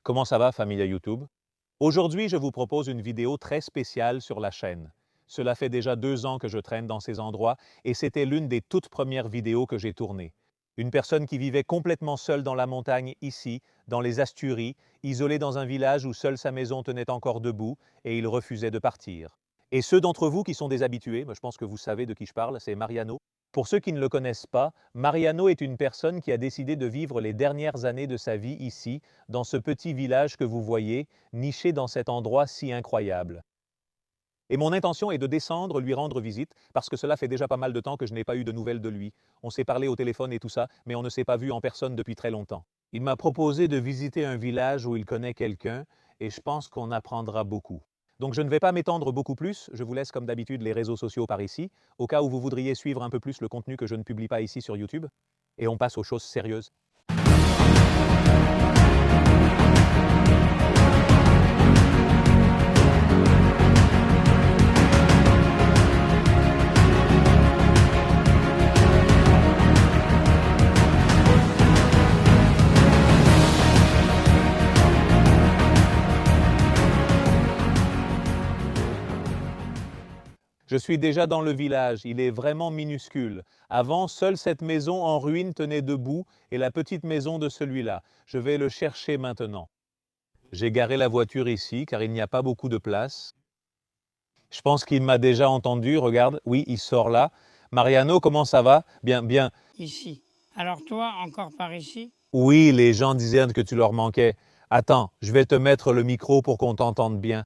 Comment ça va, famille YouTube? Aujourd'hui, je vous propose une vidéo très spéciale sur la chaîne. Cela fait déjà 2 ans que je traîne dans ces endroits et c'était l'une des toutes premières vidéos que j'ai tournées. Une personne qui vivait complètement seule dans la montagne ici, dans les Asturies, isolée dans un village où seule sa maison tenait encore debout et il refusait de partir. Et ceux d'entre vous qui sont des habitués, je pense que vous savez de qui je parle, c'est Mariano. Pour ceux qui ne le connaissent pas, Mariano est une personne qui a décidé de vivre les dernières années de sa vie ici, dans ce petit village que vous voyez, niché dans cet endroit si incroyable. Et mon intention est de descendre, lui rendre visite, parce que cela fait déjà pas mal de temps que je n'ai pas eu de nouvelles de lui. On s'est parlé au téléphone et tout ça, mais on ne s'est pas vu en personne depuis très longtemps. Il m'a proposé de visiter un village où il connaît quelqu'un, et je pense qu'on apprendra beaucoup. Donc je ne vais pas m'étendre beaucoup plus, je vous laisse comme d'habitude les réseaux sociaux par ici, au cas où vous voudriez suivre un peu plus le contenu que je ne publie pas ici sur YouTube. Et on passe aux choses sérieuses. Je suis déjà dans le village, il est vraiment minuscule. Avant, seule cette maison en ruine tenait debout et la petite maison de celui-là. Je vais le chercher maintenant. J'ai garé la voiture ici car il n'y a pas beaucoup de place. Je pense qu'il m'a déjà entendu, regarde, oui, il sort là. Mariano, comment ça va? Bien, bien. Ici. Alors toi, encore par ici? Oui, les gens disaient que tu leur manquais. Attends, je vais te mettre le micro pour qu'on t'entende bien.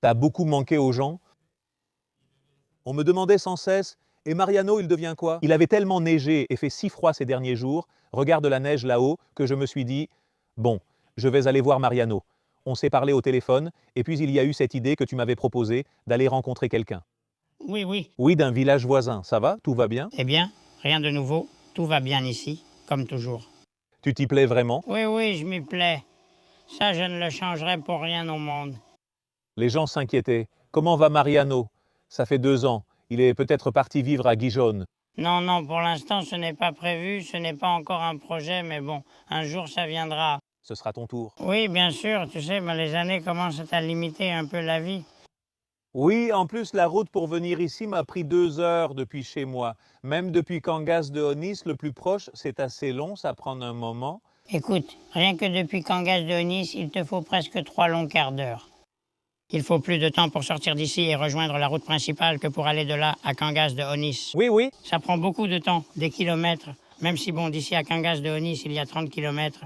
T'as beaucoup manqué aux gens? On me demandait sans cesse, et Mariano, il devient quoi? Il avait tellement neigé et fait si froid ces derniers jours, regarde la neige là-haut, que je me suis dit, bon, je vais aller voir Mariano. On s'est parlé au téléphone, et puis il y a eu cette idée que tu m'avais proposée d'aller rencontrer quelqu'un. Oui, oui. Oui, d'un village voisin, ça va? Tout va bien? Eh bien, rien de nouveau. Tout va bien ici, comme toujours. Tu t'y plais vraiment? Oui, oui, je m'y plais. Ça, je ne le changerai pour rien au monde. Les gens s'inquiétaient. Comment va Mariano? Ça fait 2 ans. Il est peut-être parti vivre à Gijón. Non, non, pour l'instant, ce n'est pas prévu, ce n'est pas encore un projet, mais bon, un jour, ça viendra. Ce sera ton tour. Oui, bien sûr, tu sais, mais les années commencent à limiter un peu la vie. Oui, en plus, la route pour venir ici m'a pris 2 heures depuis chez moi. Même depuis Cangas de Onís, le plus proche, c'est assez long, ça prend un moment. Écoute, rien que depuis Cangas de Onís, il te faut presque 3 longs quarts d'heure. Il faut plus de temps pour sortir d'ici et rejoindre la route principale que pour aller de là à Cangas de Onís. Oui, oui. Ça prend beaucoup de temps, des kilomètres, même si bon, d'ici à Cangas de Onís, il y a 30 kilomètres.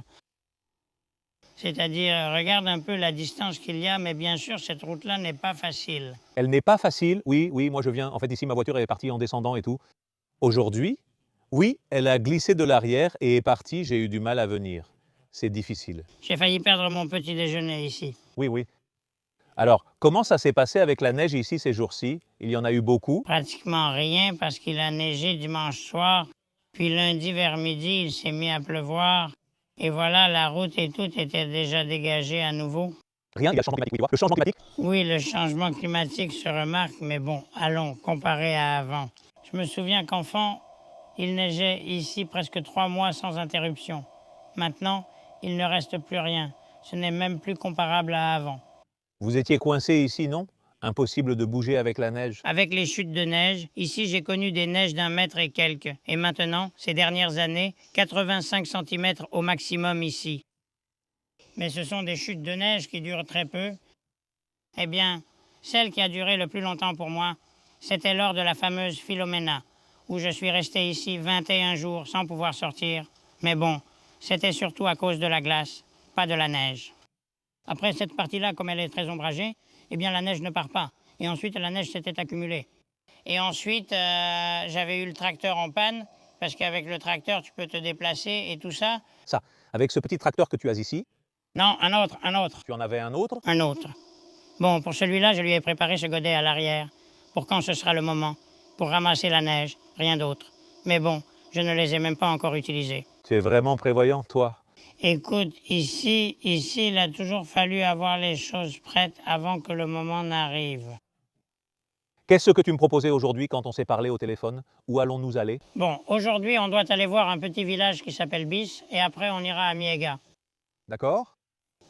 C'est-à-dire, regarde un peu la distance qu'il y a, mais bien sûr, cette route-là n'est pas facile. Elle n'est pas facile. Oui, oui, moi je viens. En fait, ici, ma voiture est partie en descendant et tout. Aujourd'hui, oui, elle a glissé de l'arrière et est partie. J'ai eu du mal à venir. C'est difficile. J'ai failli perdre mon petit déjeuner ici. Oui, oui. Alors, comment ça s'est passé avec la neige ici ces jours-ci? Il y en a eu beaucoup. Pratiquement rien parce qu'il a neigé dimanche soir, puis lundi vers midi, il s'est mis à pleuvoir. Et voilà, la route et tout était déjà dégagée à nouveau. Rien, il y a le changement climatique. Oui, tu vois. Le changement climatique? Oui, le changement climatique se remarque, mais bon, allons, comparé à avant. Je me souviens qu'enfant, il neigeait ici presque 3 mois sans interruption. Maintenant, il ne reste plus rien. Ce n'est même plus comparable à avant. Vous étiez coincé ici, non? Impossible de bouger avec la neige. Avec les chutes de neige, ici j'ai connu des neiges d'1 mètre et quelques. Et maintenant, ces dernières années, 85 cm au maximum ici. Mais ce sont des chutes de neige qui durent très peu. Eh bien, celle qui a duré le plus longtemps pour moi, c'était lors de la fameuse Philomena, où je suis resté ici 21 jours sans pouvoir sortir. Mais bon, c'était surtout à cause de la glace, pas de la neige. Après cette partie-là, comme elle est très ombragée, eh bien la neige ne part pas. Et ensuite, la neige s'était accumulée. Et ensuite, j'avais eu le tracteur en panne, parce qu'avec le tracteur, tu peux te déplacer et tout ça. Ça, avec ce petit tracteur que tu as ici, Non, un autre. tu en avais un autre? Un autre. Bon, pour celui-là, je lui ai préparé ce godet à l'arrière, pour quand ce sera le moment, pour ramasser la neige, rien d'autre. Mais bon, je ne les ai même pas encore utilisés. Tu es vraiment prévoyant, toi. Écoute, ici, il a toujours fallu avoir les choses prêtes avant que le moment n'arrive. Qu'est-ce que tu me proposais aujourd'hui quand on s'est parlé au téléphone? Où allons-nous aller? Bon, aujourd'hui, on doit aller voir un petit village qui s'appelle Bis, et après, on ira à Miega. D'accord?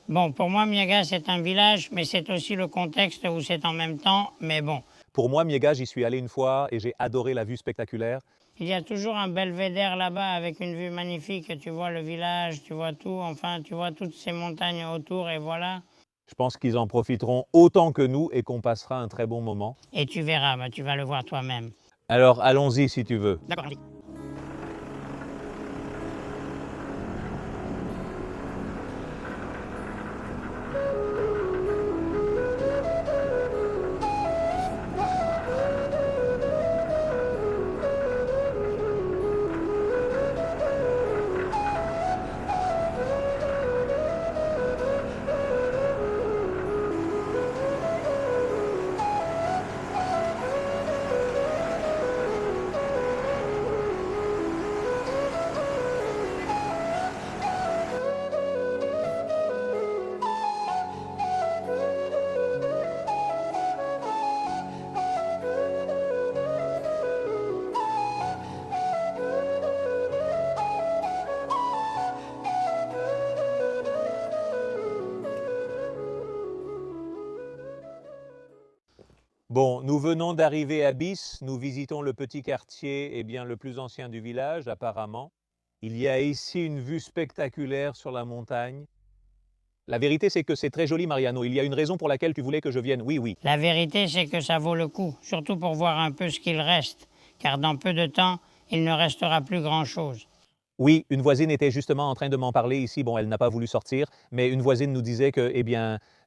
Bon, pour moi, Miaga, c'est un village, mais c'est aussi le contexte où c'est en même temps, mais bon. Pour moi, Miega, j'y suis allé une fois et j'ai adoré la vue spectaculaire. Il y a toujours un belvédère là-bas avec une vue magnifique. Tu vois le village, tu vois tout, enfin, tu vois toutes ces montagnes autour et voilà. Je pense qu'ils en profiteront autant que nous et qu'on passera un très bon moment. Et tu verras, bah, tu vas le voir toi-même. Alors, allons-y si tu veux. D'accord, allez. Bon, nous venons d'arriver à Bis, nous visitons le petit quartier, le plus ancien du village, apparemment. Il y a ici une vue spectaculaire sur la montagne. La vérité, c'est que c'est très joli, Mariano. Il y a une raison pour laquelle tu voulais que je vienne. Oui, oui. La vérité, c'est que ça vaut le coup, surtout pour voir un peu ce qu'il reste, car dans peu de temps, il ne restera plus grand-chose. Oui, une voisine était justement en train de m'en parler ici. Bon, elle n'a pas voulu sortir, mais une voisine nous disait que,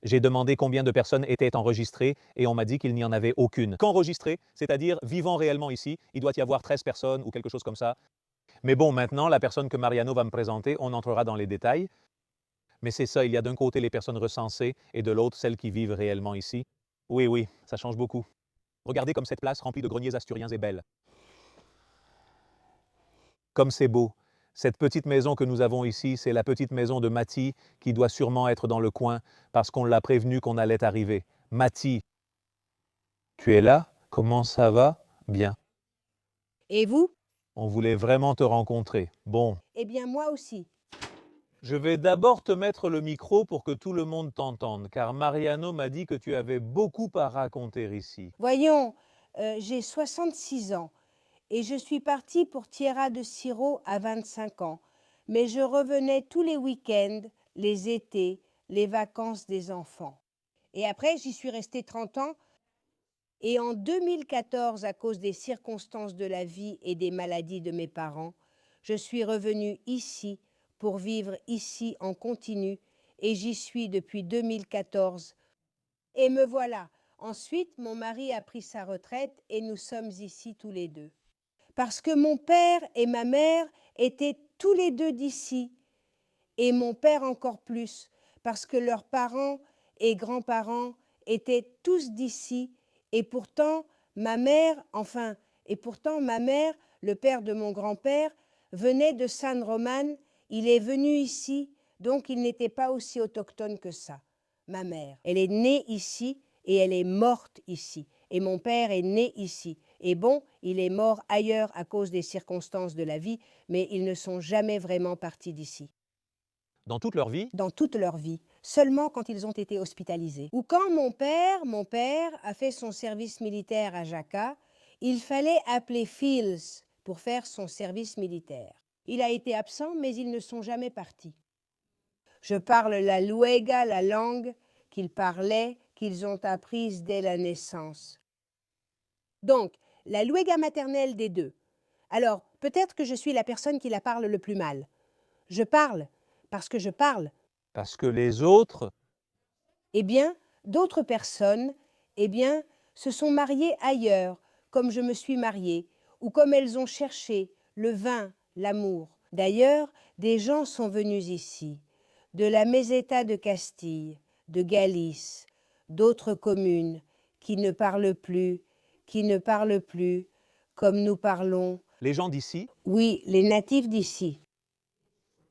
j'ai demandé combien de personnes étaient enregistrées et on m'a dit qu'il n'y en avait aucune. Qu'enregistrées, c'est-à-dire vivant réellement ici, il doit y avoir 13 personnes ou quelque chose comme ça. Mais bon, maintenant, la personne que Mariano va me présenter, on entrera dans les détails. Mais c'est ça, il y a d'un côté les personnes recensées et de l'autre celles qui vivent réellement ici. Oui, oui, ça change beaucoup. Regardez comme cette place remplie de greniers asturiens est belle. Comme c'est beau. Cette petite maison que nous avons ici, c'est la petite maison de Mati qui doit sûrement être dans le coin parce qu'on l'a prévenu qu'on allait arriver. Mati, tu es là? Comment ça va? Bien. Et vous? On voulait vraiment te rencontrer. Bon, Eh bien, moi aussi. je vais d'abord te mettre le micro pour que tout le monde t'entende, car Mariano m'a dit que tu avais beaucoup à raconter ici. Voyons, j'ai 66 ans et je suis partie pour Tierra de Siro à 25 ans. Mais je revenais tous les week-ends, les étés, les vacances des enfants. Et après, j'y suis restée 30 ans. Et en 2014, à cause des circonstances de la vie et des maladies de mes parents, je suis revenue ici pour vivre ici en continu et j'y suis depuis 2014. Et me voilà. Ensuite, mon mari a pris sa retraite et nous sommes ici tous les deux. Parce que mon père et ma mère étaient tous les deux d'ici, et mon père encore plus, parce que leurs parents et grands-parents étaient tous d'ici, et pourtant ma mère, le père de mon grand-père, venait de San Román, il est venu ici, donc il n'était pas aussi autochtone que ça. Ma mère, elle est née ici et elle est morte ici. Et mon père est né ici. Et bon, il est mort ailleurs à cause des circonstances de la vie, mais ils ne sont jamais vraiment partis d'ici. Dans toute leur vie? Dans toute leur vie, seulement quand ils ont été hospitalisés. Ou quand mon père a fait son service militaire à Jaca, il fallait appeler Fields pour faire son service militaire. Il a été absent, mais ils ne sont jamais partis. Je parle la luega, la langue qu'ils parlaient, qu'ils ont apprise dès la naissance. Donc, la luega maternelle des deux. Alors, peut-être que je suis la personne qui la parle le plus mal. Je parle parce que je parle. Parce que les autres, Eh bien, d'autres personnes, se sont mariées ailleurs, comme je me suis mariée, ou comme elles ont cherché le vin, l'amour. D'ailleurs, des gens sont venus ici, de la Meseta de Castille, de Galice, d'autres communes, qui ne parlent plus, comme nous parlons. les gens d'ici, Oui, les natifs d'ici.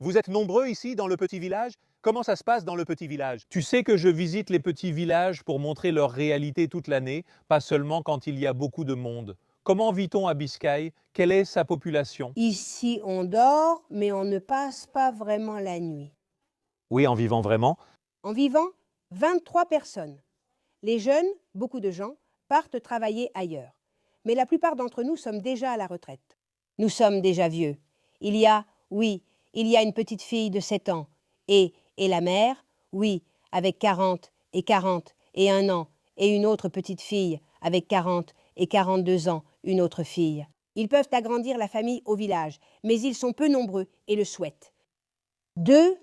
vous êtes nombreux ici dans le petit village? Comment ça se passe dans le petit village? Tu sais que je visite les petits villages pour montrer leur réalité toute l'année, pas seulement quand il y a beaucoup de monde. Comment vit-on à Biscaye? Quelle est sa population? Ici, on dort, mais on ne passe pas vraiment la nuit. Oui, en vivant vraiment. En vivant, 23 personnes. Les jeunes, beaucoup de gens, partent travailler ailleurs. Mais la plupart d'entre nous sommes déjà à la retraite. Nous sommes déjà vieux. Il y a une petite fille de 7 ans. Et la mère, oui, avec 40 et 1 an. Et une autre petite fille, avec 40 et 42 ans, une autre fille. Ils peuvent agrandir la famille au village, mais ils sont peu nombreux et le souhaitent. Deux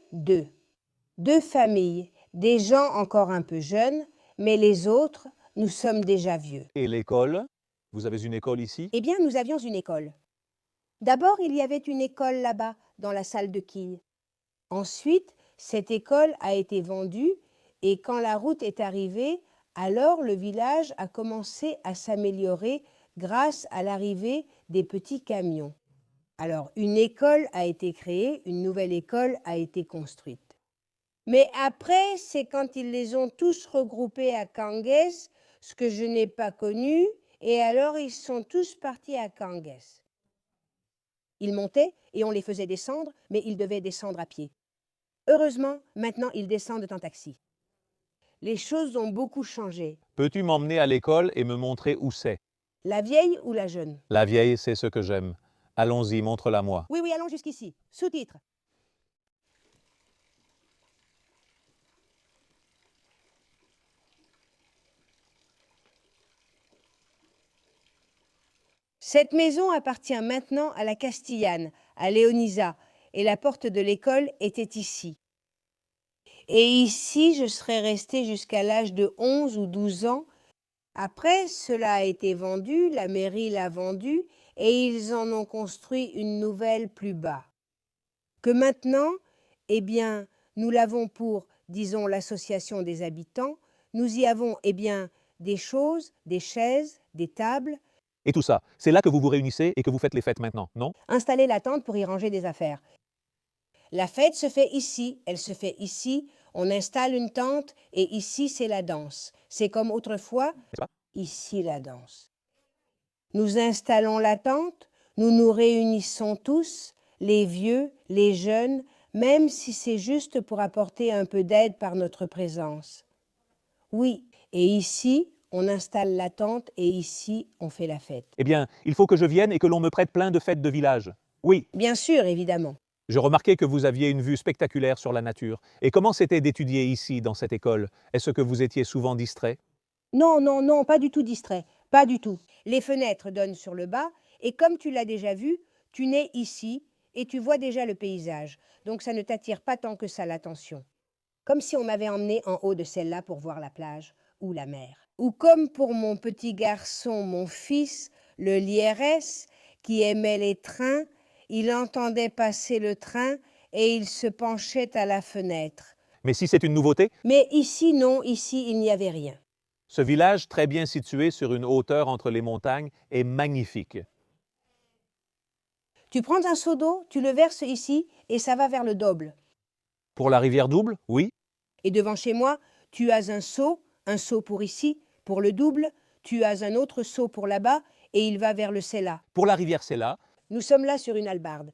familles, des gens encore un peu jeunes, mais les autres, nous sommes déjà vieux. Et l'école? Vous avez une école ici? Eh bien, nous avions une école. D'abord, il y avait une école là-bas, dans la salle de quilles. Ensuite, cette école a été vendue et quand la route est arrivée, alors le village a commencé à s'améliorer grâce à l'arrivée des petits camions. Alors, une école a été créée, une nouvelle école a été construite. Mais après, c'est quand ils les ont tous regroupés à Kangues, ce que je n'ai pas connu, et alors ils sont tous partis à Kangues. Ils montaient et on les faisait descendre, mais ils devaient descendre à pied. Heureusement, maintenant, ils descendent en taxi. Les choses ont beaucoup changé. Peux-tu m'emmener à l'école et me montrer où c'est? La vieille ou la jeune? La vieille, c'est ce que j'aime. Allons-y, montre-la-moi. Oui, allons jusqu'ici. Sous-titres. Cette maison appartient maintenant à la Castillane, à Léonisa, et la porte de l'école était ici. Et ici, je serais restée jusqu'à l'âge de 11 ou 12 ans. Après, cela a été vendu, la mairie l'a vendu, et ils en ont construit une nouvelle plus bas. Que maintenant, eh bien, nous l'avons pour, disons, l'association des habitants, nous y avons, eh bien, des choses, des chaises, des tables. Et tout ça, c'est là que vous vous réunissez et que vous faites les fêtes maintenant, non? Installer la tente pour y ranger des affaires. La fête se fait ici, elle se fait ici, on installe une tente et ici c'est la danse. C'est comme autrefois, ici la danse. Nous installons la tente, nous nous réunissons tous, les vieux, les jeunes, même si c'est juste pour apporter un peu d'aide par notre présence. Oui, et ici, on installe la tente et ici, on fait la fête. Eh bien, il faut que je vienne et que l'on me prête plein de fêtes de village. Oui. Bien sûr, évidemment. Je remarquais que vous aviez une vue spectaculaire sur la nature. Et comment c'était d'étudier ici, dans cette école? Est-ce que vous étiez souvent distrait? Non, pas du tout distrait, pas du tout. Les fenêtres donnent sur le bas, et comme tu l'as déjà vu, tu nais ici, et tu vois déjà le paysage, donc ça ne t'attire pas tant que ça l'attention. Comme si on m'avait emmené en haut de celle-là pour voir la plage ou la mer. Ou comme pour mon petit garçon, mon fils, le Lierès, qui aimait les trains, il entendait passer le train et il se penchait à la fenêtre. Mais si c'est une nouveauté? Mais ici, non, ici, il n'y avait rien. Ce village, très bien situé sur une hauteur entre les montagnes, est magnifique. Tu prends un seau d'eau, tu le verses ici et ça va vers le Doble. Pour la rivière Double, oui. Et devant chez moi, tu as un seau pour ici, pour le Double, tu as un autre seau pour là-bas et il va vers le Sella. Pour la rivière Sella. Nous sommes là sur une hallebarde.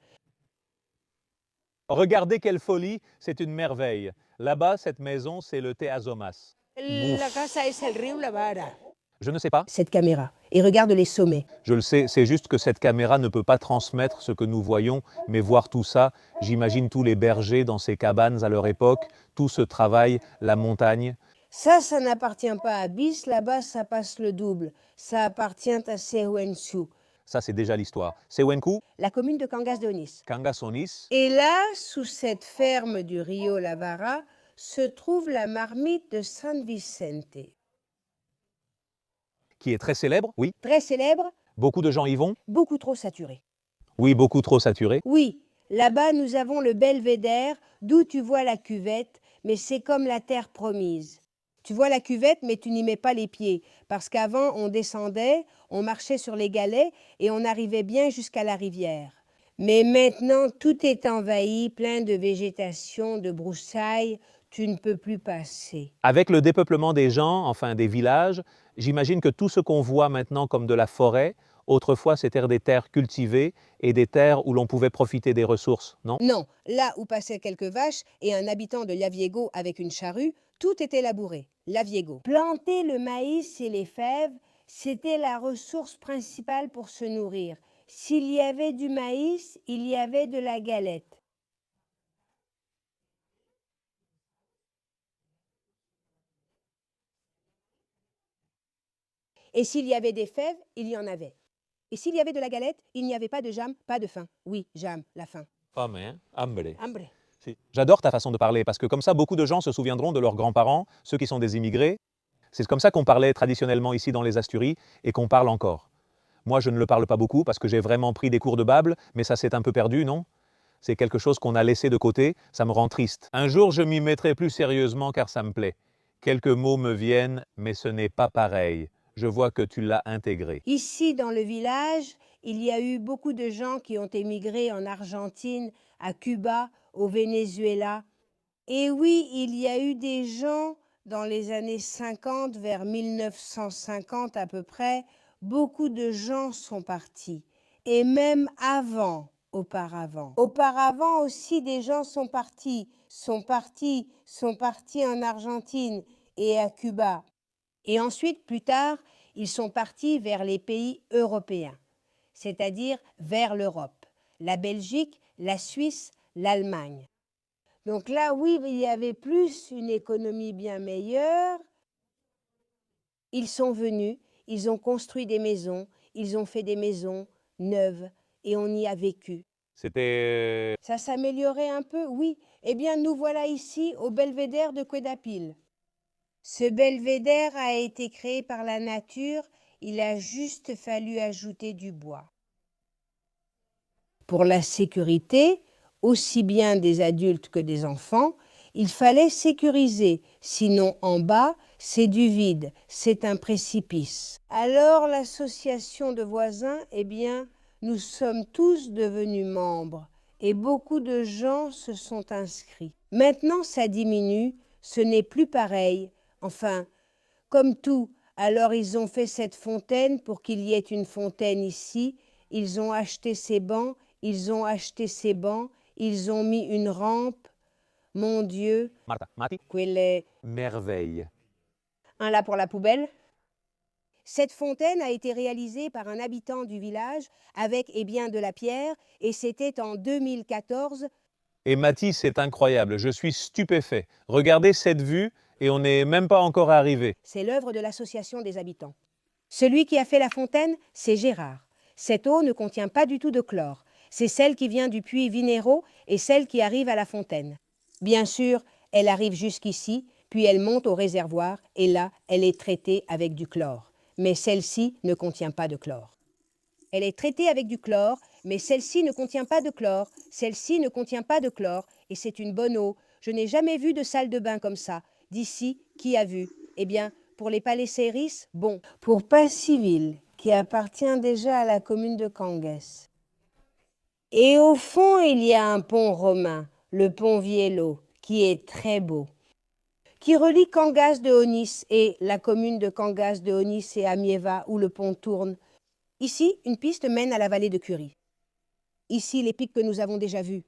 Regardez quelle folie, c'est une merveille. Là-bas, cette maison, c'est le Teazomas. La casa es el río La Vara. Je ne sais pas. Cette caméra. Et regarde les sommets. Je le sais, c'est juste que cette caméra ne peut pas transmettre ce que nous voyons, mais voir tout ça, j'imagine tous les bergers dans ces cabanes à leur époque, tout ce travail, la montagne. Ça n'appartient pas à Bis, là-bas ça passe le Double. Ça appartient à Sehuensu. Ça, c'est déjà l'histoire. Sewenku, La commune de Cangas de Onis. Kangasonis. Et là, sous cette ferme du Rio Lavara, se trouve la marmite de San Vicente. Qui est très célèbre, oui. Très célèbre, Beaucoup de gens y vont. beaucoup trop saturé. Oui, beaucoup trop saturé. Oui, là-bas nous avons le belvédère, d'où tu vois la cuvette, mais c'est comme la terre promise. Tu vois la cuvette, mais tu n'y mets pas les pieds, parce qu'avant on descendait, on marchait sur les galets et on arrivait bien jusqu'à la rivière. Mais maintenant tout est envahi, plein de végétation, de broussailles, tu ne peux plus passer. Avec le dépeuplement des gens, enfin des villages, j'imagine que tout ce qu'on voit maintenant comme de la forêt, Autrefois, c'était des terres cultivées et des terres où l'on pouvait profiter des ressources, non? Non, là où passaient quelques vaches et un habitant de Laviego avec une charrue, tout était labouré. Laviego. Planter le maïs et les fèves, c'était la ressource principale pour se nourrir. S'il y avait du maïs, il y avait de la galette. Et s'il y avait des fèves, il y en avait. Et s'il y avait de la galette, il n'y avait pas de jam, pas de faim. Oui, jam, la faim. Fame, hein? Hambre. Hambre. J'adore ta façon de parler parce que comme ça, beaucoup de gens se souviendront de leurs grands-parents, ceux qui sont des immigrés. C'est comme ça qu'on parlait traditionnellement ici dans les Asturies et qu'on parle encore. Moi, je ne le parle pas beaucoup parce que j'ai vraiment pris des cours de Bable, mais ça s'est un peu perdu, non? C'est quelque chose qu'on a laissé de côté, ça me rend triste. Un jour, je m'y mettrai plus sérieusement car ça me plaît. Quelques mots me viennent, mais ce n'est pas pareil. Je vois que tu l'as intégré. Ici, dans le village, il y a eu beaucoup de gens qui ont émigré en Argentine, à Cuba, au Venezuela. Et oui, il y a eu des gens dans les années 50, vers 1950 à peu près, beaucoup de gens sont partis. Et même auparavant. Auparavant aussi, des gens sont partis en Argentine et à Cuba. Et ensuite, plus tard, ils sont partis vers les pays européens, c'est-à-dire vers l'Europe, la Belgique, la Suisse, l'Allemagne. Donc là, oui, il y avait plus une économie bien meilleure. Ils sont venus, ils ont construit des maisons, ils ont fait des maisons neuves et on y a vécu. C'était... Ça s'améliorait un peu, oui. Eh bien, nous voilà ici au belvédère de Cuedapil. Ce belvédère a été créé par la nature, il a juste fallu ajouter du bois. Pour la sécurité, aussi bien des adultes que des enfants, il fallait sécuriser, sinon en bas, c'est du vide, c'est un précipice. Alors l'association de voisins, eh bien, nous sommes tous devenus membres et beaucoup de gens se sont inscrits. Maintenant, ça diminue, ce n'est plus pareil. Enfin, comme tout, alors ils ont fait cette fontaine pour qu'il y ait une fontaine ici, ils ont acheté ces bancs, ils ont acheté ces bancs, ils ont mis une rampe. Mon Dieu, Marta, Mati, quelle merveille. un là pour la poubelle. Cette fontaine a été réalisée par un habitant du village avec bien de la pierre et c'était en 2014. Et Mati, c'est incroyable, je suis stupéfait. Regardez cette vue et on n'est même pas encore arrivé. C'est l'œuvre de l'association des habitants. Celui qui a fait la fontaine, c'est Gérard. Cette eau ne contient pas du tout de chlore. C'est celle qui vient du puits Vinero et celle qui arrive à la fontaine. Bien sûr, elle arrive jusqu'ici, puis elle monte au réservoir et là, elle est traitée avec du chlore. Mais celle-ci ne contient pas de chlore. Elle est traitée avec du chlore, mais celle-ci ne contient pas de chlore. Celle-ci ne contient pas de chlore et c'est une bonne eau. Je n'ai jamais vu de salle de bain comme ça. D'ici, qui a vu? Eh bien, pour les Palais Seiris, bon. Pour Passiville, qui appartient déjà à la commune de Canguès. Et au fond, il y a un pont romain, le pont Viello, qui est très beau, qui relie Cangas de Onis et la commune de Cangas de Onis et Amieva, où le pont tourne. Ici, une piste mène à la vallée de Curie. Ici, les pics que nous avons déjà vus.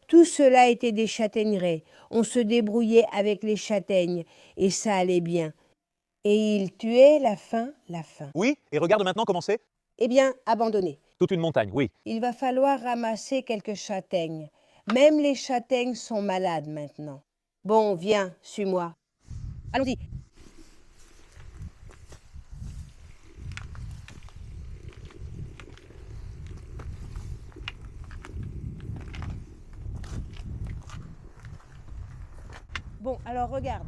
Tout cela était des châtaigneraies. On se débrouillait avec les châtaignes et ça allait bien. Et il tuait la faim. Oui, et regarde maintenant comment c'est. Eh bien, abandonné. Toute une montagne, oui. Il va falloir ramasser quelques châtaignes. Même les châtaignes sont malades maintenant. Bon, viens, suis-moi. Allons-y. Bon, alors regarde.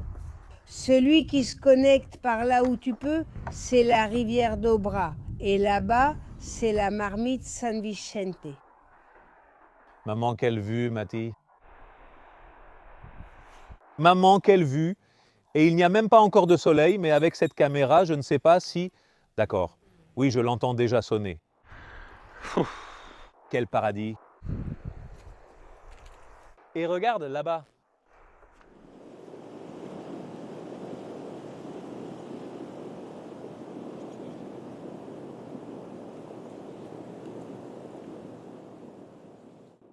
Celui qui se connecte par là où tu peux, c'est la rivière d'Aubra. Et là-bas, c'est la marmite San Vicente. Maman, quelle vue, Mati. Maman, quelle vue. Et il n'y a même pas encore de soleil, mais avec cette caméra, je ne sais pas si... D'accord. Oui, je l'entends déjà sonner. Quel paradis. Et regarde là-bas.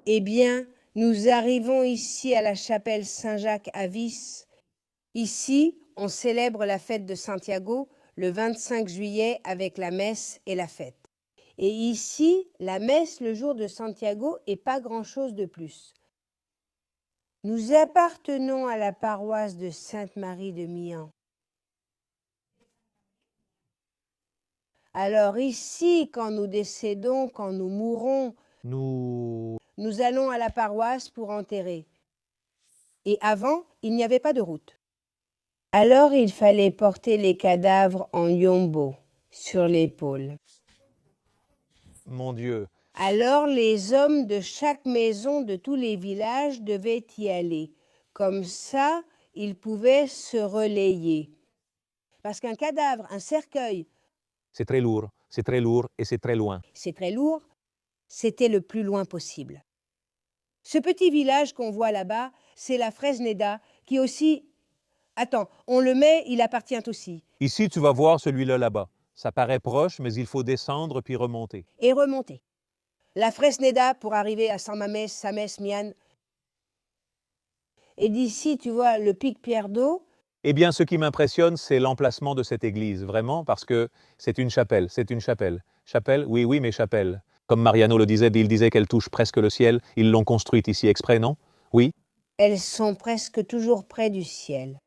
Eh bien, nous arrivons ici à la chapelle Saint-Jacques à Vis. Ici, on célèbre la fête de Santiago le 25 juillet avec la messe et la fête. Et ici, la messe le jour de Santiago et pas grand-chose de plus. Nous appartenons à la paroisse de Sainte-Marie de Mian. Alors ici, quand nous décédons, quand nous mourons, Nous... nous allons à la paroisse pour enterrer. Et avant, il n'y avait pas de route. Alors il fallait porter les cadavres en yombo, sur l'épaule. Mon Dieu, Alors les hommes de chaque maison de tous les villages devaient y aller. Comme ça, ils pouvaient se relayer. Parce qu'un cadavre, un cercueil, c'est très lourd et c'est très loin. c'est très lourd, c'était le plus loin possible. Ce petit village qu'on voit là-bas, c'est la Fresneda, qui aussi... Attends, on le met, il appartient aussi. Ici, tu vas voir celui-là là-bas. Ça paraît proche, mais il faut descendre puis remonter. Et remonter. La Fresneda pour arriver à San Mamés, Sames, Mian. Et d'ici, tu vois, le pic Pierre d'Eau. Eh bien, ce qui m'impressionne, c'est l'emplacement de cette église, vraiment, parce que c'est une chapelle, c'est une chapelle. Chapelle, oui, oui, mais chapelle. Comme Mariano le disait, il disait qu'elle touche presque le ciel. Ils l'ont construite ici exprès, non? Oui. Elles sont presque toujours près du ciel.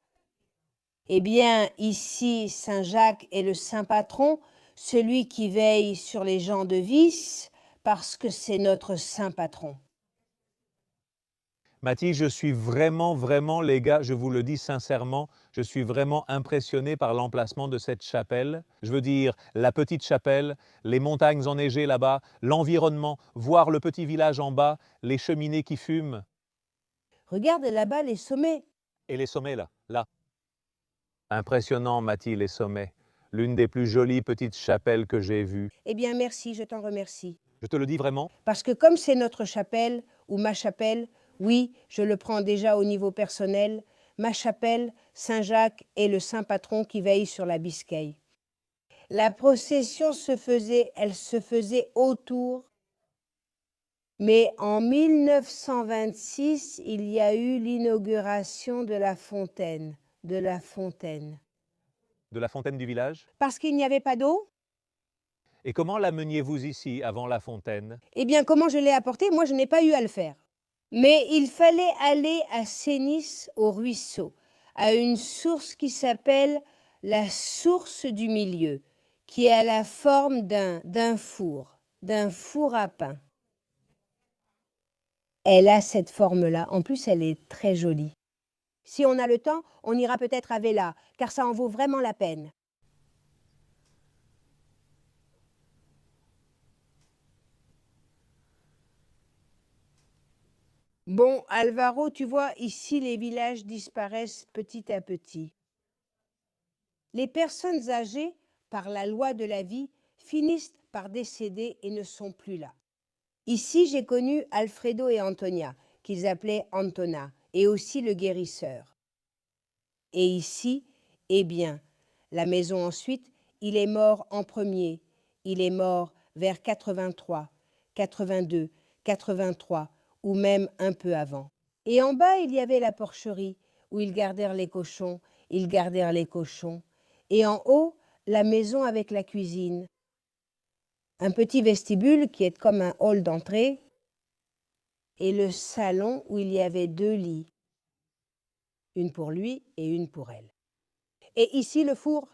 Eh bien, ici, Saint-Jacques est le saint patron, celui qui veille sur les gens de vice, parce que c'est notre saint patron. Mathilde, je suis vraiment, les gars, je vous le dis sincèrement, je suis vraiment impressionné par l'emplacement de cette chapelle. Je veux dire, la petite chapelle, les montagnes enneigées là-bas, l'environnement, voir le petit village en bas, les cheminées qui fument. Regarde là-bas les sommets. Et les sommets là, là. Impressionnant, Mathilde, les sommets. L'une des plus jolies petites chapelles que j'ai vues. Eh bien, merci, je t'en remercie. Je te le dis vraiment. Parce que comme c'est notre chapelle, ou ma chapelle, oui, je le prends déjà au niveau personnel, ma chapelle, Saint-Jacques est le saint patron qui veille sur la Biscaye. La procession elle se faisait autour. Mais en 1926, il y a eu l'inauguration de la fontaine. De la fontaine. De la fontaine du village. Parce qu'il n'y avait pas d'eau? Et comment l'ameniez-vous ici, avant la fontaine? Eh bien, comment je l'ai apporté? Moi, je n'ai pas eu à le faire. Mais il fallait aller à Sénis, au ruisseau, à une source qui s'appelle la source du milieu, qui a la forme d'un four à pain. Elle a cette forme-là. En plus, elle est très jolie. Si on a le temps, on ira peut-être à Vela, car ça en vaut vraiment la peine. Bon, Alvaro, tu vois, ici, les villages disparaissent petit à petit. Les personnes âgées, par la loi de la vie, finissent par décéder et ne sont plus là. Ici, j'ai connu Alfredo et Antonia, qu'ils appelaient Antona, et aussi le guérisseur. Et ici, eh bien, la maison ensuite, il est mort en premier. Il est mort vers 83, 82, 83, ou même un peu avant. Et en bas, il y avait la porcherie, où ils gardèrent les cochons. Ils gardèrent les cochons. Et en haut, la maison avec la cuisine. Un petit vestibule qui est comme un hall d'entrée. Et le salon où il y avait 2 lits. Une pour lui et une pour elle. Et ici, le four.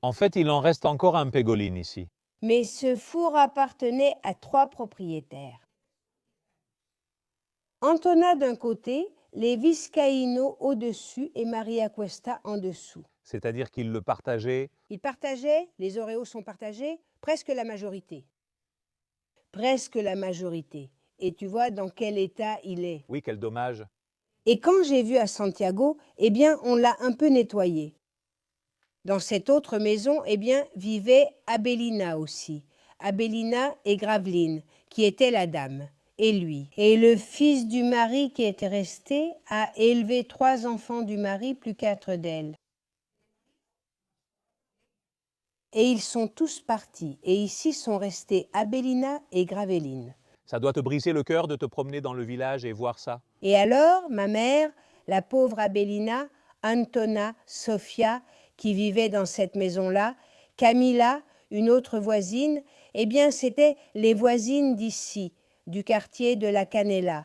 En fait, il en reste encore un pégoline ici. Mais ce four appartenait à 3 propriétaires. Antona d'un côté, les Viscaïno au-dessus et Maria Cuesta en dessous. C'est-à-dire qu'ils le partageaient. Ils partageaient, les Oreos sont partagés, presque la majorité. Presque la majorité. Et tu vois dans quel état il est. Oui, quel dommage. Et quand j'ai vu à Santiago, eh bien, on l'a un peu nettoyé. Dans cette autre maison, eh bien, vivait Abelina aussi. Abelina et Graveline, qui était la dame, et lui. Et le fils du mari qui était resté a élevé 3 enfants du mari, plus 4 d'elle. Et ils sont tous partis. Et ici sont restés Abelina et Graveline. Ça doit te briser le cœur de te promener dans le village et voir ça. Et alors, ma mère, la pauvre Abelina, Antona, Sofia, qui vivaient dans cette maison-là, Camilla, une autre voisine, eh bien, c'étaient les voisines d'ici, du quartier de la Canella.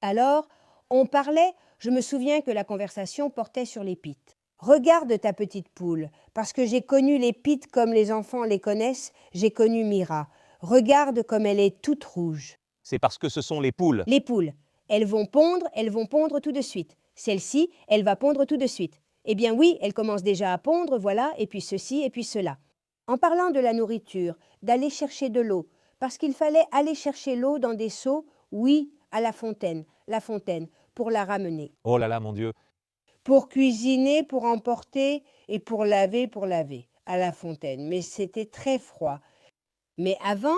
Alors, on parlait, je me souviens que la conversation portait sur les pites. Regarde ta petite poule, parce que j'ai connu les pites comme les enfants les connaissent, j'ai connu Mira. Regarde comme elle est toute rouge. C'est parce que ce sont les poules. Les poules, elles vont pondre tout de suite. Celle-ci, elle va pondre tout de suite. Eh bien oui, elle commence déjà à pondre, voilà, et puis ceci, et puis cela. En parlant de la nourriture, d'aller chercher de l'eau, parce qu'il fallait aller chercher l'eau dans des seaux, oui, à la fontaine, pour la ramener. Oh là là, mon Dieu. Pour cuisiner, pour emporter, et pour laver, à la fontaine. Mais c'était très froid. Mais avant,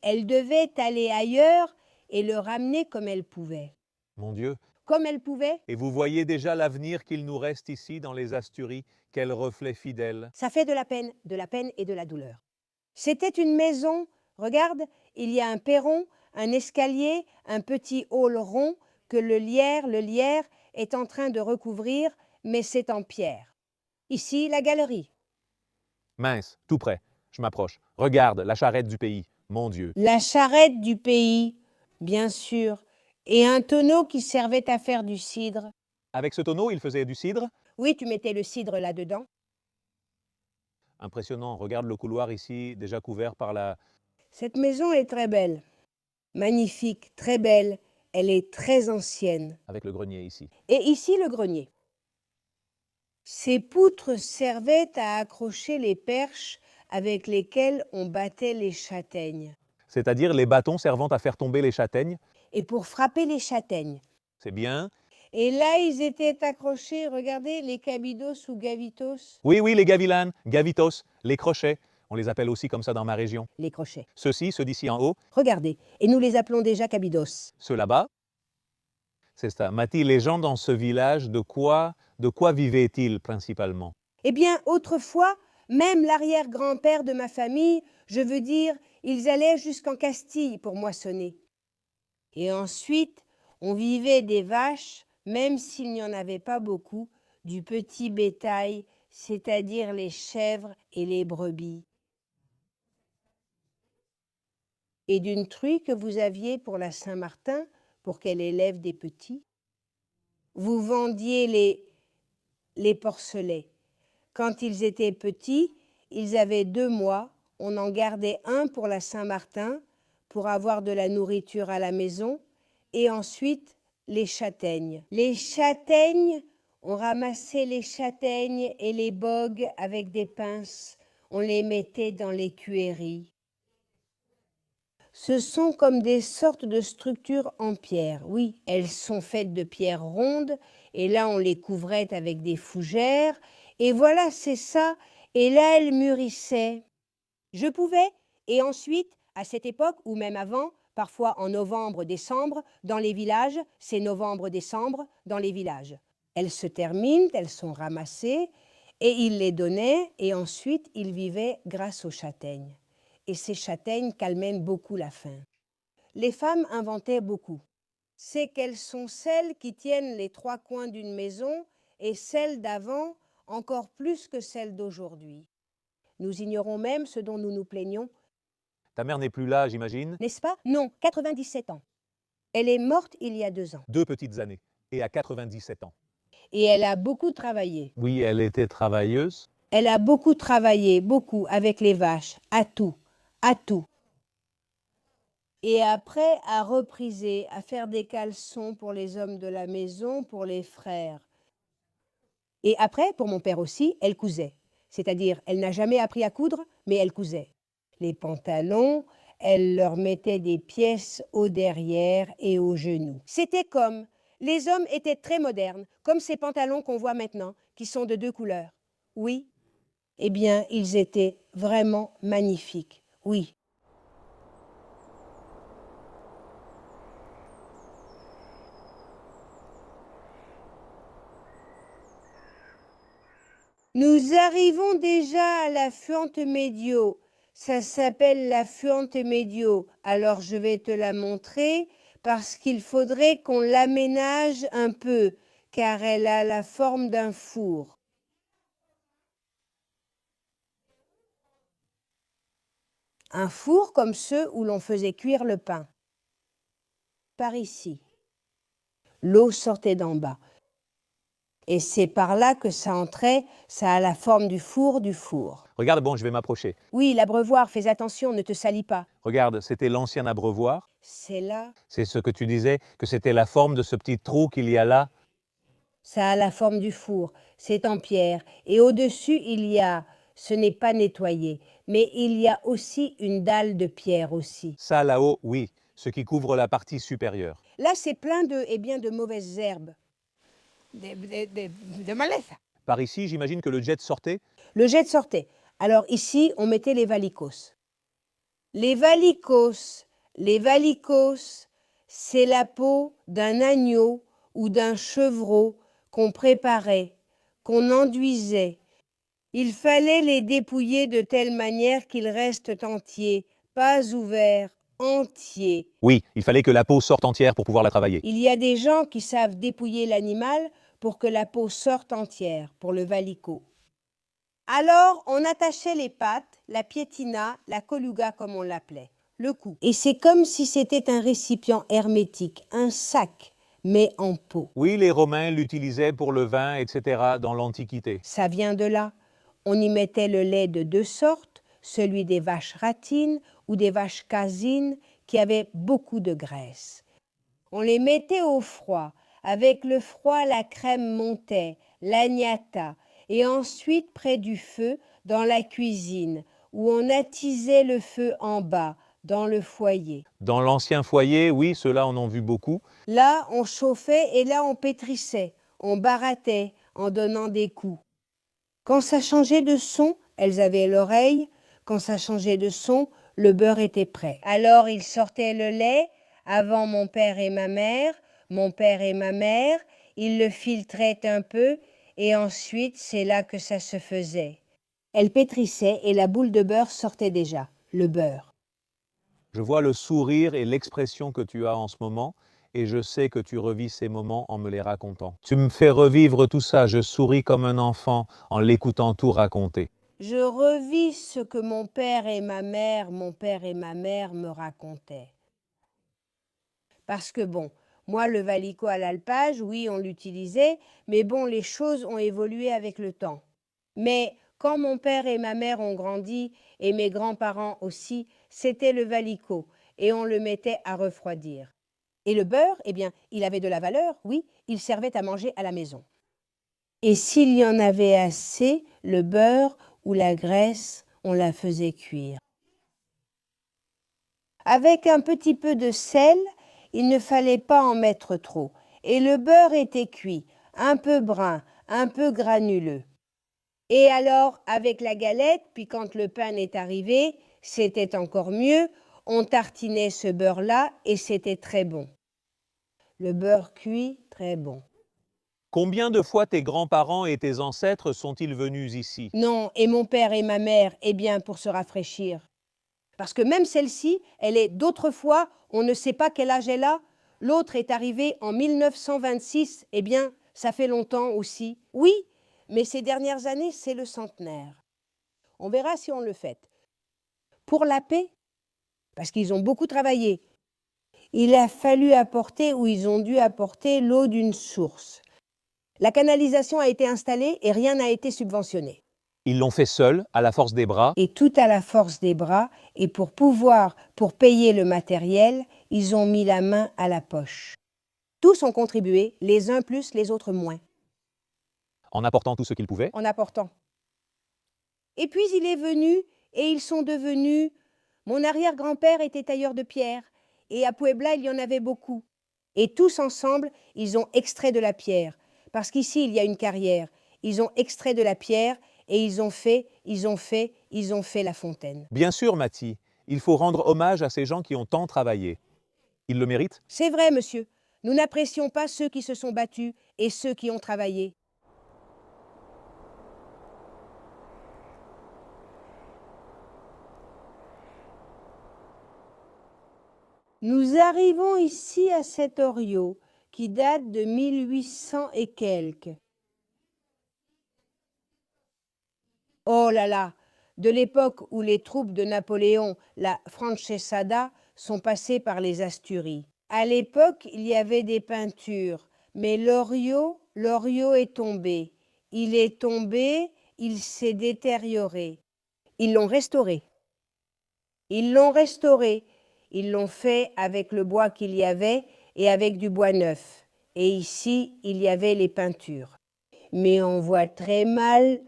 elle devait aller ailleurs et le ramener comme elle pouvait. Mon Dieu. Comme elle pouvait. Et vous voyez déjà l'avenir qu'il nous reste ici dans les Asturies, quel reflet fidèle. Ça fait de la peine et de la douleur. C'était une maison, regarde, il y a un perron, un escalier, un petit hall rond que le lierre est en train de recouvrir, mais c'est en pierre. Ici, la galerie. Mince, tout près. Je m'approche. Regarde, la charrette du pays. Mon Dieu. La charrette du pays, bien sûr, et un tonneau qui servait à faire du cidre. Avec ce tonneau, il faisait du cidre. Oui, tu mettais le cidre là-dedans. Impressionnant. Regarde le couloir ici, déjà couvert par la... Cette maison est très belle. Magnifique, très belle. Elle est très ancienne. Avec le grenier ici. Et ici, le grenier. Ces poutres servaient à accrocher les perches avec lesquelles on battait les châtaignes. C'est-à-dire les bâtons servant à faire tomber les châtaignes. Et pour frapper les châtaignes. C'est bien. Et là, ils étaient accrochés, regardez, les cabidos ou gavitos. Oui, oui, les gavilanes, gavitos, les crochets. On les appelle aussi comme ça dans ma région. Les crochets. Ceux-ci, ceux d'ici en haut. Regardez, et nous les appelons déjà cabidos. Ceux là-bas. C'est ça. Mathilde, les gens dans ce village, de quoi vivaient-ils principalement? Eh bien, autrefois, même l'arrière-grand-père de ma famille, je veux dire, ils allaient jusqu'en Castille pour moissonner. Et ensuite, on vivait des vaches, même s'il n'y en avait pas beaucoup, du petit bétail, c'est-à-dire les chèvres et les brebis. Et d'une truie que vous aviez pour la Saint-Martin, pour qu'elle élève des petits. Vous vendiez les porcelets. Quand ils étaient petits, ils avaient 2 mois, on en gardait un pour la Saint-Martin, pour avoir de la nourriture à la maison, et ensuite les châtaignes. Les châtaignes, on ramassait les châtaignes et les bogues avec des pinces, on les mettait dans l'écuérie. Ce sont comme des sortes de structures en pierre. Oui, elles sont faites de pierres rondes, et là on les couvrait avec des fougères, et voilà, c'est ça, et là elles mûrissaient. Je pouvais, et ensuite, à cette époque, ou même avant, parfois en novembre-décembre, dans les villages, c'est novembre-décembre, dans les villages. Elles se terminent, elles sont ramassées, et ils les donnaient, et ensuite ils vivaient grâce aux châtaignes. Et ces châtaignes calmaient beaucoup la faim. Les femmes inventaient beaucoup. C'est qu'elles sont celles qui tiennent les 3 coins d'une maison et celles d'avant encore plus que celles d'aujourd'hui. Nous ignorons même ce dont nous nous plaignons. Ta mère n'est plus là, j'imagine? N'est-ce pas? Non, 97 ans. Elle est morte il y a 2 ans. 2 petites années. Et à 97 ans. Et elle a beaucoup travaillé. Oui, elle était travailleuse. Elle a beaucoup travaillé, beaucoup, avec les vaches, à tout. Et après, à repriser, à faire des caleçons pour les hommes de la maison, pour les frères. Et après, pour mon père aussi, elle cousait. C'est-à-dire, elle n'a jamais appris à coudre, mais elle cousait. Les pantalons, elle leur mettait des pièces au derrière et aux genoux. C'était comme, les hommes étaient très modernes, comme ces pantalons qu'on voit maintenant, qui sont de 2 couleurs. Oui, eh bien, ils étaient vraiment magnifiques. Oui. Nous arrivons déjà à la Fuente Medio. Ça s'appelle la Fuente Medio. Alors je vais te la montrer parce qu'il faudrait qu'on l'aménage un peu, car elle a la forme d'un four. Un four comme ceux où l'on faisait cuire le pain. Par ici. L'eau sortait d'en bas. Et c'est par là que ça entrait, ça a la forme du four du four. Regarde, bon, je vais m'approcher. Oui, l'abreuvoir, fais attention, ne te salis pas. Regarde, c'était l'ancien abreuvoir. C'est là. C'est ce que tu disais, que c'était la forme de ce petit trou qu'il y a là. Ça a la forme du four, c'est en pierre. Et au-dessus, il y a, ce n'est pas nettoyé, mais il y a aussi une dalle de pierre aussi. Ça là-haut, oui, ce qui couvre la partie supérieure. Là, c'est plein de mauvaises herbes, de maleza. Par ici, j'imagine que le jet sortait. Le jet sortait. Alors ici, on mettait les valicos. Les valicos, c'est la peau d'un agneau ou d'un chevreau qu'on préparait, qu'on enduisait. Il fallait les dépouiller de telle manière qu'ils restent entiers, pas ouverts, entiers. Oui, il fallait que la peau sorte entière pour pouvoir la travailler. Il y a des gens qui savent dépouiller l'animal pour que la peau sorte entière, pour le valico. Alors, on attachait les pattes, la piétina, la coluga comme on l'appelait, le cou. Et c'est comme si c'était un récipient hermétique, un sac, mais en peau. Oui, les Romains l'utilisaient pour le vin, etc., dans l'Antiquité. Ça vient de là. On y mettait le lait de deux sortes, celui des vaches ratines ou des vaches casines qui avaient beaucoup de graisse. On les mettait au froid. Avec le froid, la crème montait, l'agnata, et ensuite près du feu, dans la cuisine, où on attisait le feu en bas, dans le foyer. Dans l'ancien foyer, oui, ceux-là en ont vu beaucoup. Là, on chauffait et là, on pétrissait, on barattait en donnant des coups. Quand ça changeait de son, elles avaient l'oreille. Quand ça changeait de son, le beurre était prêt. Alors, il sortait le lait avant mon père et ma mère, ils le filtraient un peu et ensuite, c'est là que ça se faisait. Elle pétrissait et la boule de beurre sortait déjà, le beurre. Je vois le sourire et l'expression que tu as en ce moment, et je sais que tu revis ces moments en me les racontant. Tu me fais revivre tout ça, je souris comme un enfant en l'écoutant tout raconter. Je revis ce que mon père et ma mère me racontaient. Parce que bon, moi le valico à l'alpage, oui, on l'utilisait, mais bon, les choses ont évolué avec le temps. Mais quand mon père et ma mère ont grandi, et mes grands-parents aussi, c'était le valico, et on le mettait à refroidir. Et le beurre, eh bien, il avait de la valeur, oui, il servait à manger à la maison. Et s'il y en avait assez, le beurre ou la graisse, on la faisait cuire. Avec un petit peu de sel, il ne fallait pas en mettre trop, et le beurre était cuit, un peu brun, un peu granuleux. Et alors, avec la galette, puis quand le pain est arrivé, c'était encore mieux, on tartinait ce beurre-là et c'était très bon. Le beurre cuit, très bon. Combien de fois tes grands-parents et tes ancêtres sont-ils venus ici? Non, et mon père et ma mère, eh bien, pour se rafraîchir. Parce que même celle-ci, elle est d'autrefois, on ne sait pas quel âge elle a. L'autre est arrivée en 1926, eh bien, ça fait longtemps aussi. Oui, mais ces dernières années, c'est le centenaire. On verra si on le fête. Pour la paix, parce qu'ils ont beaucoup travaillé, il a fallu apporter, ou ils ont dû apporter, l'eau d'une source. La canalisation a été installée et rien n'a été subventionné. Ils l'ont fait seuls, à la force des bras. Et tout à la force des bras, et pour payer le matériel, ils ont mis la main à la poche. Tous ont contribué, les uns plus, les autres moins. En apportant tout ce qu'ils pouvaient. En apportant. Et puis il est venu, et ils sont devenus... Mon arrière-grand-père était tailleur de pierre, et à Puebla, il y en avait beaucoup. Et tous ensemble, ils ont extrait de la pierre. Parce qu'ici, il y a une carrière. Ils ont extrait de la pierre, et ils ont fait la fontaine. Bien sûr, Mathie, il faut rendre hommage à ces gens qui ont tant travaillé. Ils le méritent? C'est vrai, monsieur. Nous n'apprécions pas ceux qui se sont battus et ceux qui ont travaillé. Nous arrivons ici à cet Oriot qui date de 1800 et quelques. Oh là là, de l'époque où les troupes de Napoléon, la Francesada, sont passées par les Asturies. À l'époque, il y avait des peintures, mais l'Oriot est tombé. Il est tombé, il s'est détérioré. Ils l'ont restauré. Ils l'ont restauré. Ils l'ont fait avec le bois qu'il y avait et avec du bois neuf. Et ici, il y avait les peintures. Mais on voit très mal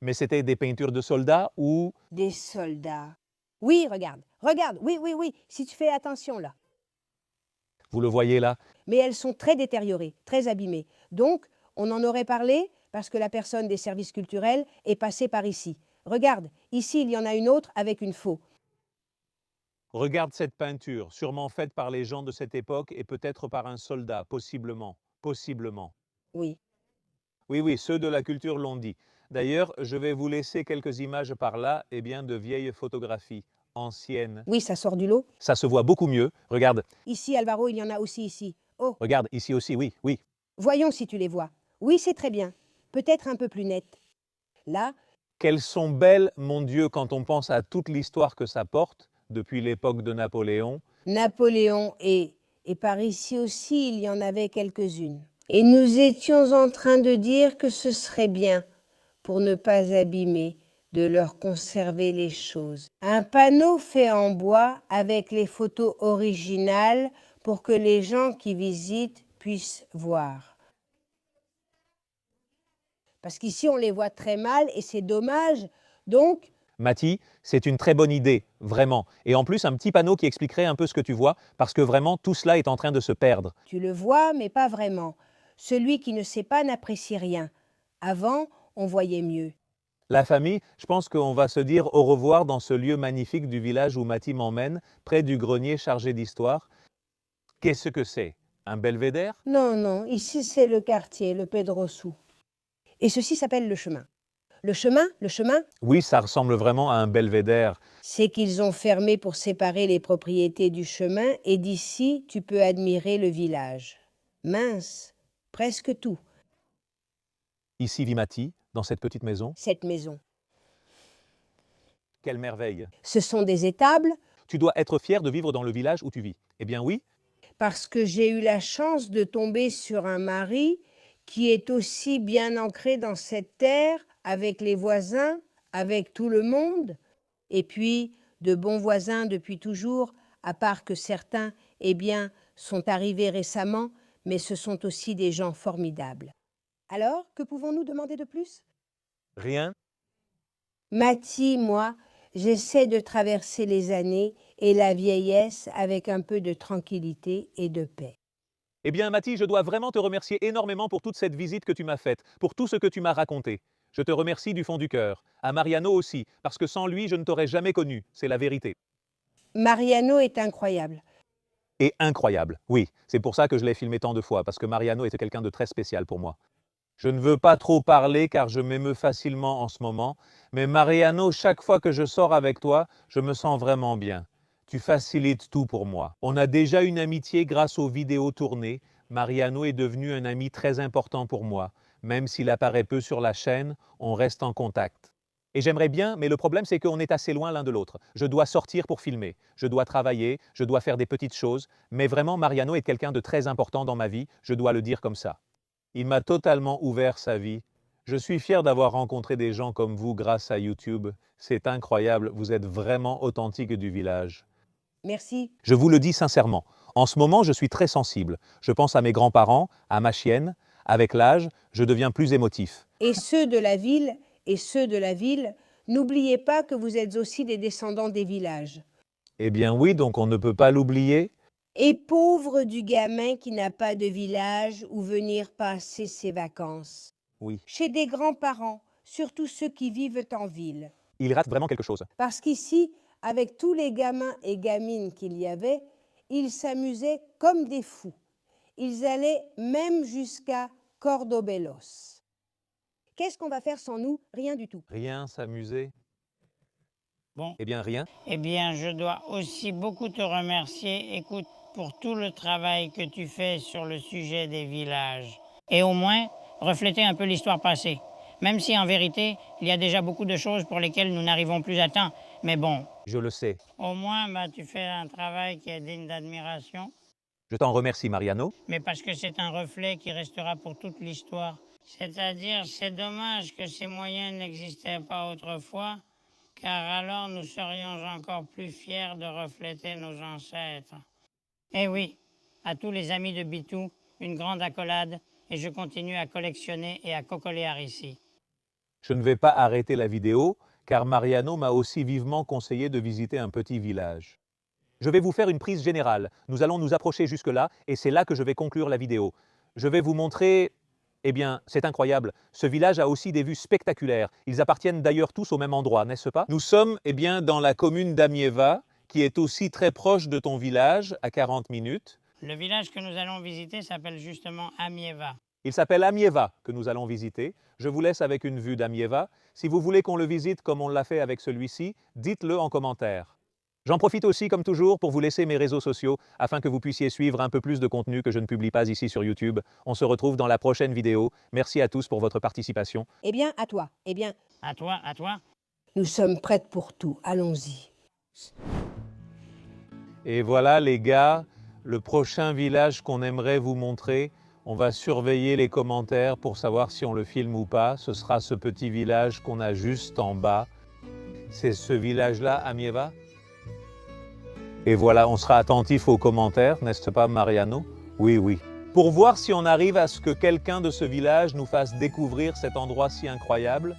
Mais c'était des peintures de soldats ou... des soldats. Oui, regarde, regarde, oui, si tu fais attention là. Vous le voyez là? Mais elles sont très détériorées, très abîmées. Donc, on en aurait parlé parce que la personne des services culturels est passée par ici. Regarde, ici, il y en a une autre avec une faux. Regarde cette peinture, sûrement faite par les gens de cette époque et peut-être par un soldat, possiblement. Possiblement. Oui. Oui, oui, ceux de la culture l'ont dit. D'ailleurs, je vais vous laisser quelques images par là, de vieilles photographies, anciennes. Oui, ça sort du lot. Ça se voit beaucoup mieux. Regarde, Ici, Alvaro, il y en a aussi ici. Oh, regarde, ici aussi, oui, oui. voyons si tu les vois. Oui, c'est très bien. Peut-être un peu plus net. Là, Qu'elles sont belles, mon Dieu, quand on pense à toute l'histoire que ça porte, depuis l'époque de Napoléon. Napoléon et par ici aussi, il y en avait quelques-unes. Et nous étions en train de dire que ce serait bien, pour ne pas abîmer, de leur conserver les choses. Un panneau fait en bois avec les photos originales pour que les gens qui visitent puissent voir. Parce qu'ici, on les voit très mal et c'est dommage. Donc, Mathie, c'est une très bonne idée, vraiment. Et en plus, un petit panneau qui expliquerait un peu ce que tu vois, parce que vraiment, tout cela est en train de se perdre. tu le vois, mais pas vraiment. Celui qui ne sait pas n'apprécie rien. Avant, on voyait mieux. La famille, je pense qu'on va se dire au revoir dans ce lieu magnifique du village où Mathie m'emmène, près du grenier chargé d'histoire. Qu'est-ce que c'est? Un belvédère? Non, non, ici c'est le quartier, le Pedroso. Et ceci s'appelle le chemin. Le chemin, Oui, ça ressemble vraiment à un belvédère. c'est qu'ils ont fermé pour séparer les propriétés du chemin et d'ici, tu peux admirer le village. Mince, presque tout, Ici vit Mathie, dans cette petite maison. cette maison. Quelle merveille! Ce sont des étables Tu dois être fier de vivre dans le village où tu vis. Eh bien oui, parce que j'ai eu la chance de tomber sur un mari qui est aussi bien ancré dans cette terre, avec les voisins, avec tout le monde, et puis de bons voisins depuis toujours, à part que certains, eh bien, sont arrivés récemment, mais ce sont aussi des gens formidables. Alors, que pouvons-nous demander de plus? rien. Mathie, moi, j'essaie de traverser les années et la vieillesse avec un peu de tranquillité et de paix. Eh bien Mathie, je dois vraiment te remercier énormément pour toute cette visite que tu m'as faite, pour tout ce que tu m'as raconté. Je te remercie du fond du cœur. À Mariano aussi, parce que sans lui, je ne t'aurais jamais connu. C'est la vérité. Mariano est incroyable. Et incroyable. Oui, c'est pour ça que je l'ai filmé tant de fois, parce que Mariano était quelqu'un de très spécial pour moi. Je ne veux pas trop parler car je m'émeus facilement en ce moment, mais Mariano, chaque fois que je sors avec toi, je me sens vraiment bien. Tu facilites tout pour moi. On a déjà une amitié grâce aux vidéos tournées. Mariano est devenu un ami très important pour moi. Même s'il apparaît peu sur la chaîne, on reste en contact. Et j'aimerais bien, mais le problème c'est qu'on est assez loin l'un de l'autre. Je dois sortir pour filmer, je dois travailler, je dois faire des petites choses, mais vraiment Mariano est quelqu'un de très important dans ma vie, je dois le dire comme ça. Il m'a totalement ouvert sa vie. Je suis fier d'avoir rencontré des gens comme vous grâce à YouTube. C'est incroyable, vous êtes vraiment authentique du village. Merci. Je vous le dis sincèrement, en ce moment je suis très sensible. Je pense à mes grands-parents, à ma chienne. Avec l'âge, je deviens plus émotif. Et ceux de la ville, n'oubliez pas que vous êtes aussi des descendants des villages. Eh bien oui, donc on ne peut pas l'oublier. Et pauvre du gamin qui n'a pas de village où venir passer ses vacances. Oui, Chez des grands-parents, surtout ceux qui vivent en ville. il rate vraiment quelque chose. Parce qu'ici, avec tous les gamins et gamines qu'il y avait, ils s'amusaient comme des fous. Ils allaient même jusqu'à Cordobellos. Qu'est-ce qu'on va faire sans nous? Rien du tout. Rien, s'amuser. Bon, Eh bien, rien. eh bien, je dois aussi beaucoup te remercier, écoute, pour tout le travail que tu fais sur le sujet des villages. Et au moins, refléter un peu l'histoire passée. Même si, en vérité, il y a déjà beaucoup de choses pour lesquelles nous n'arrivons plus à temps. Mais bon, Je le sais. au moins, tu fais un travail qui est digne d'admiration. Je t'en remercie, Mariano. Mais parce que c'est un reflet qui restera pour toute l'histoire. C'est-à-dire, c'est dommage que ces moyens n'existaient pas autrefois, car alors nous serions encore plus fiers de refléter nos ancêtres. Eh oui, à tous les amis de Bitou, une grande accolade, et je continue à collectionner et à cocoléar ici. Je ne vais pas arrêter la vidéo, car Mariano m'a aussi vivement conseillé de visiter un petit village. Je vais vous faire une prise générale. Nous allons nous approcher jusque-là, et c'est là que je vais conclure la vidéo. Je vais vous montrer... Eh bien, c'est incroyable. Ce village a aussi des vues spectaculaires. Ils appartiennent d'ailleurs tous au même endroit, n'est-ce pas? Nous sommes, dans la commune d'Amieva, qui est aussi très proche de ton village, à 40 minutes. Le village que nous allons visiter s'appelle justement Amieva. Il s'appelle Amieva, que nous allons visiter. Je vous laisse avec une vue d'Amieva. Si vous voulez qu'on le visite comme on l'a fait avec celui-ci, dites-le en commentaire. J'en profite aussi, comme toujours, pour vous laisser mes réseaux sociaux afin que vous puissiez suivre un peu plus de contenu que je ne publie pas ici sur YouTube. On se retrouve dans la prochaine vidéo. Merci à tous pour votre participation. Eh bien, à toi. Eh bien, À toi, à toi. nous sommes prêtes pour tout. Allons-y. Et voilà les gars, le prochain village qu'on aimerait vous montrer. On va surveiller les commentaires pour savoir si on le filme ou pas. Ce sera ce petit village qu'on a juste en bas. C'est ce village-là, Amieva. Et voilà, on sera attentif aux commentaires, n'est-ce pas Mariano? Oui, oui. Pour voir si on arrive à ce que quelqu'un de ce village nous fasse découvrir cet endroit si incroyable,